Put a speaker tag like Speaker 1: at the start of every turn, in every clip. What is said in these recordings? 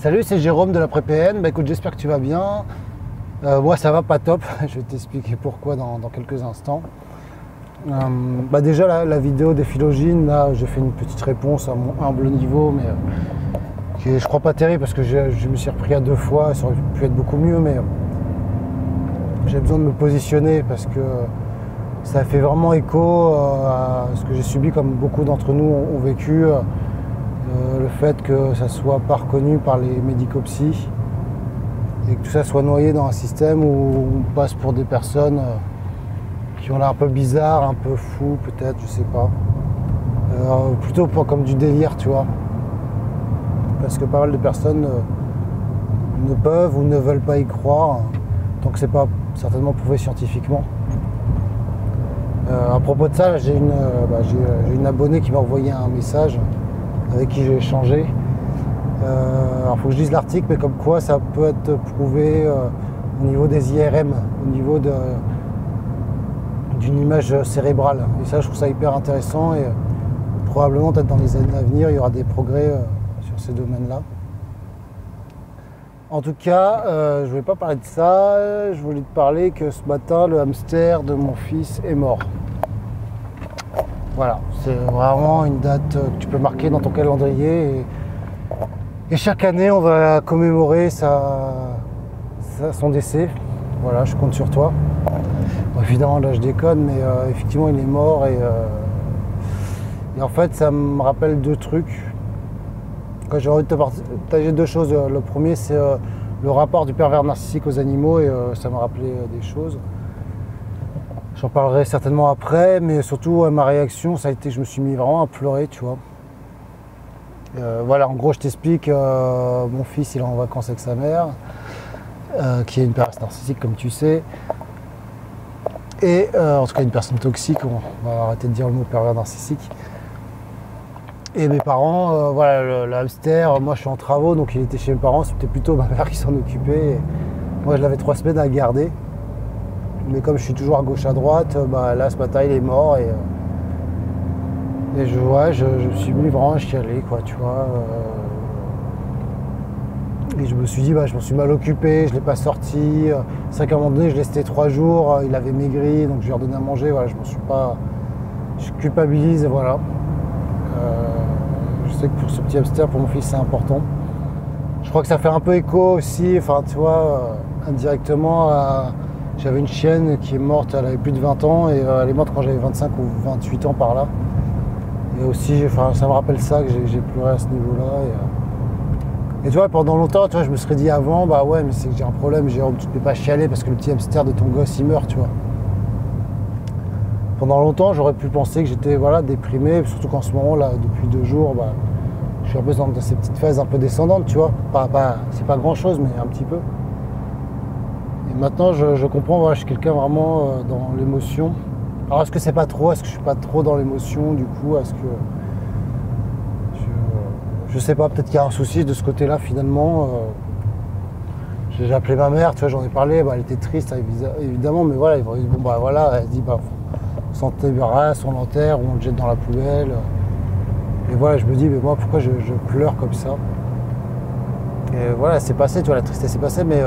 Speaker 1: Salut, c'est Jérôme de la PrépN. Bah écoute, j'espère que tu vas bien. Moi ça va pas top, je vais t'expliquer pourquoi dans quelques instants. Déjà la vidéo des phylogènes, là j'ai fait une petite réponse à mon humble niveau, mais qui est, je crois pas terrible parce que je me suis repris à 2 fois, ça aurait pu être beaucoup mieux, mais j'ai besoin de me positionner parce que ça fait vraiment écho à ce que j'ai subi comme beaucoup d'entre nous ont vécu. Le fait que ça soit pas reconnu par les médicopsies et que tout ça soit noyé dans un système où on passe pour des personnes qui ont l'air un peu bizarres, un peu fous peut-être, je sais pas. Plutôt comme du délire, tu vois. Parce que pas mal de personnes ne peuvent ou ne veulent pas y croire, tant que c'est pas certainement prouvé scientifiquement. À propos de ça, j'ai une abonnée qui m'a envoyé un message avec qui j'ai échangé. Alors il faut que je lise l'article, mais comme quoi ça peut être prouvé au niveau des IRM, au niveau d'une image cérébrale. Et ça, je trouve ça hyper intéressant et probablement peut-être dans les années à venir, il y aura des progrès sur ces domaines-là. En tout cas, je ne voulais pas parler de ça, je voulais te parler que ce matin, le hamster de mon fils est mort. Voilà, c'est vraiment une date que tu peux marquer dans ton calendrier et chaque année on va commémorer son décès. Voilà, je compte sur toi. Bon, évidemment là je déconne, mais effectivement il est mort et en fait ça me rappelle 2 trucs. Quand j'ai envie de te partager 2 choses. Le premier c'est le rapport du pervers narcissique aux animaux et ça m'a rappelé des choses. J'en parlerai certainement après, mais surtout ma réaction, ça a été que je me suis mis vraiment à pleurer, tu vois. Voilà, en gros, je t'explique, mon fils, il est en vacances avec sa mère, qui est une personne narcissique, comme tu sais. Et en tout cas, une personne toxique, on va arrêter de dire le mot pervers narcissique. Et mes parents, voilà, le hamster, moi je suis en travaux, donc il était chez mes parents, c'était plutôt ma mère qui s'en occupait. Et moi, je l'avais 3 semaines à garder. Mais comme je suis toujours à gauche à droite, là ce matin il est mort et je me suis mis vraiment à chialer, quoi, tu vois. Et je me suis dit, je m'en suis mal occupé, je ne l'ai pas sorti. C'est vrai qu'à un moment donné, je l'ai laissé 3 jours, il avait maigri, donc je lui ai redonné à manger, voilà, je culpabilise, voilà. Je sais que pour ce petit hamster, pour mon fils, c'est important. Je crois que ça fait un peu écho aussi, enfin tu vois, indirectement j'avais une chienne qui est morte, elle avait plus de 20 ans et elle est morte quand j'avais 25 ou 28 ans par là. Et aussi, ça me rappelle ça, que j'ai pleuré à ce niveau-là. Et tu vois, pendant longtemps, tu vois, je me serais dit avant, ouais, mais c'est que j'ai un problème, Jérôme, tu ne peux pas chialer parce que le petit hamster de ton gosse, il meurt, tu vois. Pendant longtemps, j'aurais pu penser que j'étais déprimé, surtout qu'en ce moment, là, depuis 2 jours, je suis un peu dans ces petites phases un peu descendantes, tu vois. C'est pas grand-chose, mais un petit peu. Et maintenant, je comprends, je suis quelqu'un vraiment dans l'émotion. Alors, est-ce que c'est pas trop? Est-ce que je suis pas trop dans l'émotion, du coup? Est-ce que... Je sais pas, peut-être qu'il y a un souci de ce côté-là, finalement. J'ai appelé ma mère, tu vois, j'en ai parlé, elle était triste, évidemment, mais voilà, elle dit, on s'en débarrasse, on l'enterre, ou on le jette dans la poubelle. Et voilà, je me dis, mais moi, pourquoi je pleure comme ça? Et voilà, c'est passé, tu vois, la tristesse est passée, mais...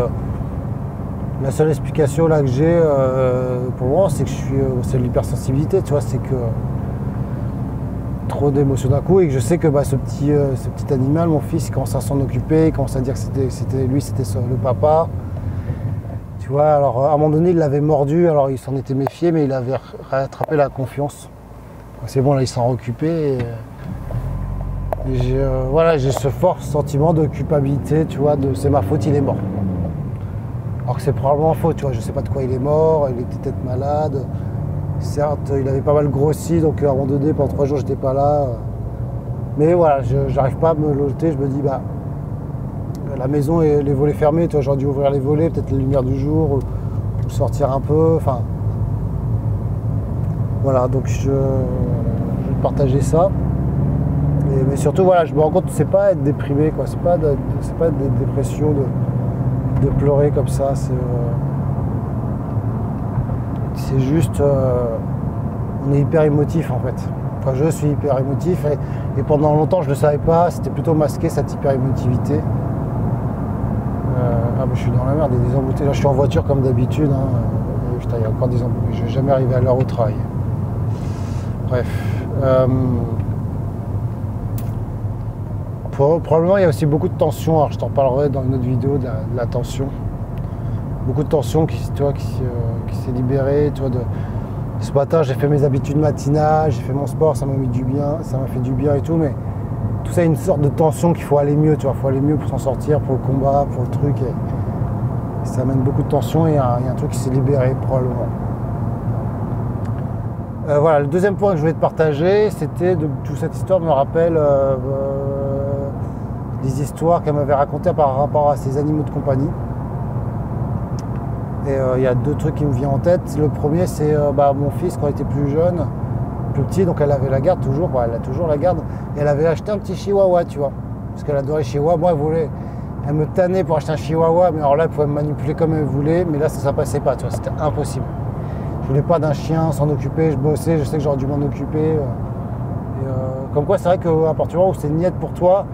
Speaker 1: La seule explication là que j'ai pour moi, c'est que c'est l'hypersensibilité, tu vois, c'est que trop d'émotions d'un coup et que je sais que ce petit animal, mon fils, il commence à s'en occuper, il commence à dire que c'était le papa. Tu vois, alors à un moment donné, il l'avait mordu, alors il s'en était méfié, mais il avait rattrapé la confiance. C'est bon, là, il s'en occupait. Et j'ai ce fort sentiment de culpabilité, tu vois, c'est ma faute, il est mort. Alors que c'est probablement faux, tu vois, je sais pas de quoi il est mort, il était peut-être malade. Certes, il avait pas mal grossi, donc à un moment donné, pendant 3 jours, j'étais pas là. Mais voilà, j'arrive pas à me loger, je me dis, la maison et les volets fermés, tu vois, j'aurais dû ouvrir les volets, peut-être la lumière du jour, ou sortir un peu, enfin... Voilà, donc je vais partager ça. Mais surtout, voilà, je me rends compte que c'est pas être déprimé, quoi, c'est pas des dépressions, de pleurer comme ça, c'est juste on est hyper émotif en fait. Enfin, je suis hyper émotif et pendant longtemps je ne le savais pas, c'était plutôt masqué cette hyper émotivité. Ah, mais je suis dans la merde, il y a des embouteillages. Là, je suis en voiture comme d'habitude. Hein. Putain, il y a encore des embouteillages. Je vais jamais arriver à l'heure au travail. Bref. Probablement, il y a aussi beaucoup de tension. Alors, je t'en parlerai dans une autre vidéo de la tension. Beaucoup de tension qui s'est libérée. Ce matin, j'ai fait mes habitudes matinales, j'ai fait mon sport, ça m'a mis du bien, ça m'a fait du bien et tout, mais tout ça, une sorte de tension qu'il faut aller mieux, tu vois, faut aller mieux pour s'en sortir, pour le combat, pour le truc, et ça amène beaucoup de tension et il y a un truc qui s'est libéré probablement. Voilà, le deuxième point que je voulais te partager, c'était toute cette histoire me rappelle des histoires qu'elle m'avait racontées par rapport à ses animaux de compagnie. Et il y a deux trucs qui me viennent en tête. Le premier, c'est mon fils quand il était plus jeune, plus petit, donc elle avait la garde toujours, elle a toujours la garde, et elle avait acheté un petit chihuahua, tu vois, parce qu'elle adorait les chihuahuas. Moi, elle me tannait pour acheter un chihuahua, mais alors là, elle pouvait me manipuler comme elle voulait, mais là, ça passait pas, tu vois, c'était impossible. Je voulais pas d'un chien, s'en occuper, je bossais, je sais que j'aurais dû m'en occuper. Comme quoi, c'est vrai qu'à partir du moment où c'est une niette pour toi,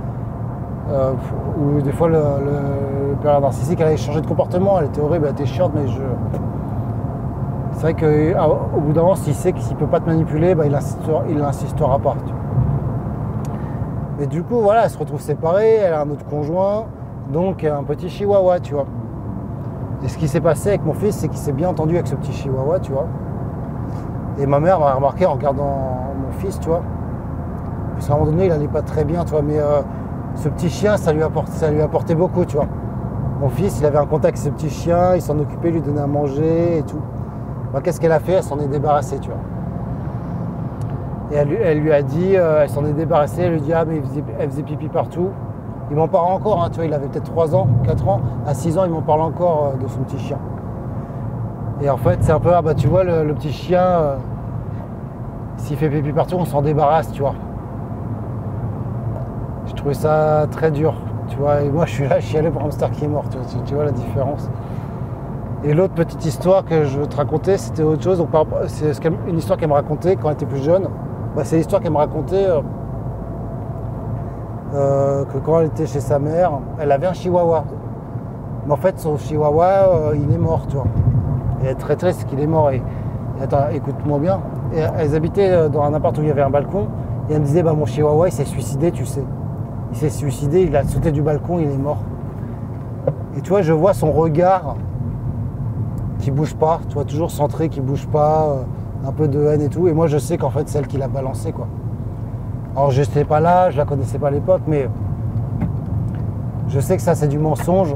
Speaker 1: où des fois le père narcissique elle avait changé de comportement, elle était horrible, elle était chiante, mais c'est vrai qu'au bout d'un moment, s'il sait qu'il ne peut pas te manipuler, il n'insistera pas. Tu vois. Mais du coup, voilà, elle se retrouve séparée, elle a un autre conjoint, donc un petit chihuahua, tu vois. Et ce qui s'est passé avec mon fils, c'est qu'il s'est bien entendu avec ce petit chihuahua, tu vois. Et ma mère m'a remarqué en regardant mon fils, tu vois. Parce qu'à un moment donné, il n'allait pas très bien, tu vois, mais ce petit chien, ça lui apportait beaucoup, tu vois. Mon fils, il avait un contact avec ce petit chien, il s'en occupait, lui donnait à manger et tout. Qu'est-ce qu'elle a fait? Elle s'en est débarrassée, tu vois. Et elle lui a dit, elle s'en est débarrassée, elle lui dit, ah mais elle faisait pipi partout. Il m'en parle encore, hein, tu vois, il avait peut-être 3 ans, 4 ans, à 6 ans, il m'en parle encore de son petit chien. Et en fait, c'est un peu, tu vois, le petit chien, s'il fait pipi partout, on s'en débarrasse, tu vois. Je trouvais ça très dur, tu vois, et moi je suis là, je suis allé pour un hamster qui est mort, tu vois la différence. Et l'autre petite histoire que je veux te raconter, c'était autre chose, c'est une histoire qu'elle me racontait quand elle était plus jeune. C'est l'histoire qu'elle me racontait que quand elle était chez sa mère, elle avait un chihuahua. Mais en fait, son chihuahua, il est mort, tu vois. Et elle est très triste qu'il est mort. Et attends, écoute-moi bien. Et elles habitaient dans un appart où il y avait un balcon, et elle me disait, mon chihuahua, il s'est suicidé, tu sais. Il s'est suicidé, il a sauté du balcon, il est mort. Et tu vois, je vois son regard qui bouge pas, tu vois, toujours centré, qui bouge pas, un peu de haine et tout. Et moi, je sais qu'en fait, c'est elle qui l'a balancé, quoi. Alors, je n'étais pas là, je la connaissais pas à l'époque, mais je sais que ça, c'est du mensonge.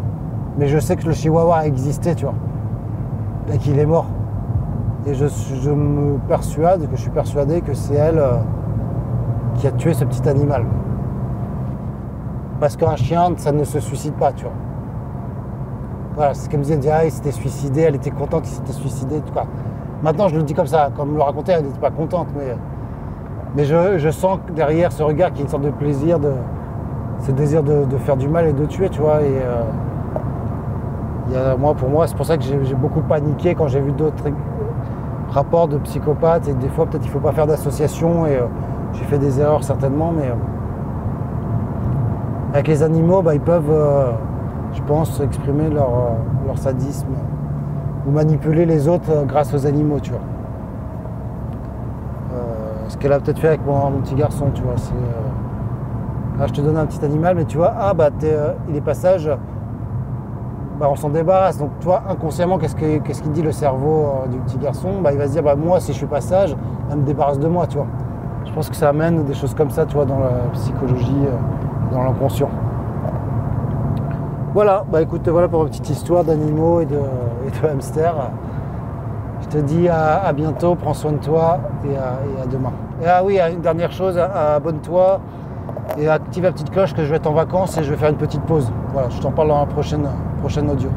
Speaker 1: Mais je sais que le chihuahua a existé, tu vois, et qu'il est mort. Et je suis persuadé que c'est elle qui a tué ce petit animal. Parce qu'un chien, ça ne se suicide pas, tu vois. Voilà, c'est ce qu'elle me disait, il s'était suicidé, elle était contente qu'il s'était suicidé, tout cas. Maintenant, je le dis comme ça, comme me le racontait, elle n'était pas contente, mais je sens que derrière ce regard qu'il y a une sorte de plaisir, ce désir de faire du mal et de tuer, tu vois. Et pour moi, c'est pour ça que j'ai beaucoup paniqué quand j'ai vu d'autres rapports de psychopathes, et des fois, peut-être il ne faut pas faire d'association, et j'ai fait des erreurs certainement, mais avec les animaux, ils peuvent, je pense, exprimer leur sadisme ou manipuler les autres grâce aux animaux, tu vois. Ce qu'elle a peut-être fait avec mon petit garçon, tu vois, c'est je te donne un petit animal, mais tu vois, il est passage, on s'en débarrasse. Donc toi, inconsciemment, qu'est-ce qu'il dit le cerveau du petit garçon? Il va se dire, moi, si je suis passage, elle me débarrasse de moi, tu vois. Je pense que ça amène des choses comme ça, tu vois, dans la psychologie, dans l'inconscient. Voilà, écoute, voilà pour une petite histoire d'animaux et de hamsters. Je te dis à bientôt, prends soin de toi et à demain. Et oui, une dernière chose, abonne-toi et active la petite cloche que je vais être en vacances et je vais faire une petite pause. Voilà, je t'en parle dans la prochaine audio.